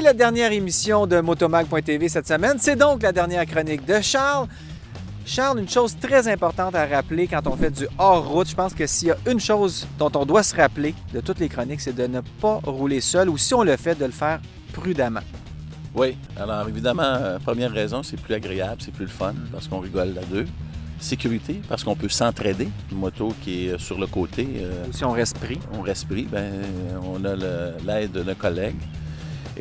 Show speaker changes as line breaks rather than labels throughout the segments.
C'est la dernière émission de Motomag.tv cette semaine. C'est donc la dernière chronique de Charles. Charles, une chose très importante à rappeler quand on fait du hors-route, je pense que s'il y a une chose dont on doit se rappeler de toutes les chroniques, c'est de ne pas rouler seul ou si on le fait, de le faire prudemment.
Oui, alors évidemment, première raison, c'est plus agréable, c'est plus le fun parce qu'on rigole à deux. Sécurité, parce qu'on peut s'entraider. Une moto qui est sur le côté.
Si on reste pris.
On reste pris, bien, on a l'aide de nos collègues.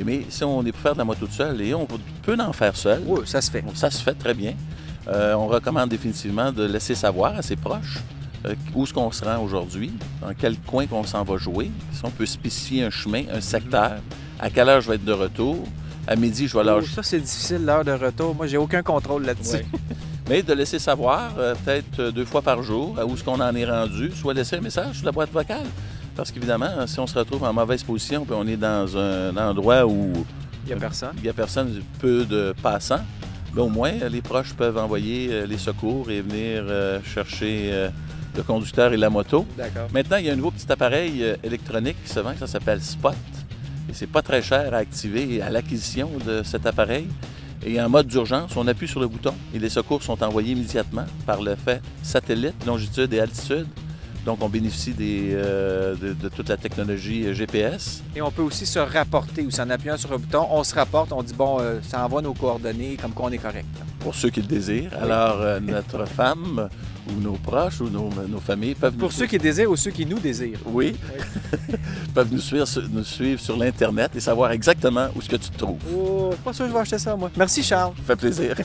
Mais si on est pour faire de la moto tout seul, et on peut en faire seul.
Oui, ça se fait.
Ça se fait très bien. On recommande définitivement de laisser savoir à ses proches où est-ce qu'on se rend aujourd'hui, dans quel coin qu'on s'en va jouer. Si on peut spécifier un chemin, un secteur, à quelle heure je vais être de retour. À midi, je vais lâcher.
Ça, c'est difficile, l'heure de retour. Moi, j'ai aucun contrôle là-dessus.
Ouais. Mais de laisser savoir, peut-être 2 fois par jour, où est-ce qu'on en est rendu, soit laisser un message sur la boîte vocale. Parce qu'évidemment, si on se retrouve en mauvaise position, puis on est dans un endroit où
il n'y
a personne, peu de passants, bien, au moins, les proches peuvent envoyer les secours et venir chercher le conducteur et la moto.
D'accord.
Maintenant, il y a un nouveau petit appareil électronique qui se vend, ça s'appelle Spot. Et c'est pas très cher à activer à l'acquisition de cet appareil. Et en mode d'urgence, on appuie sur le bouton et les secours sont envoyés immédiatement par le fait satellite, longitude et altitude. Donc, on bénéficie de toute la technologie GPS.
Et on peut aussi se rapporter, ou en appuyant sur le bouton, on se rapporte, on dit, bon, ça envoie nos coordonnées, comme quoi on est correct.
Pour ceux qui le désirent.
Oui.
Alors, notre femme ou nos proches ou nos familles peuvent
Pour ceux qui désirent ou ceux qui nous désirent.
Oui. Peuvent nous suivre sur l'Internet et savoir exactement où est-ce que tu te trouves.
Oh, pas sûr que je vais acheter ça, moi. Merci, Charles.
Ça fait plaisir.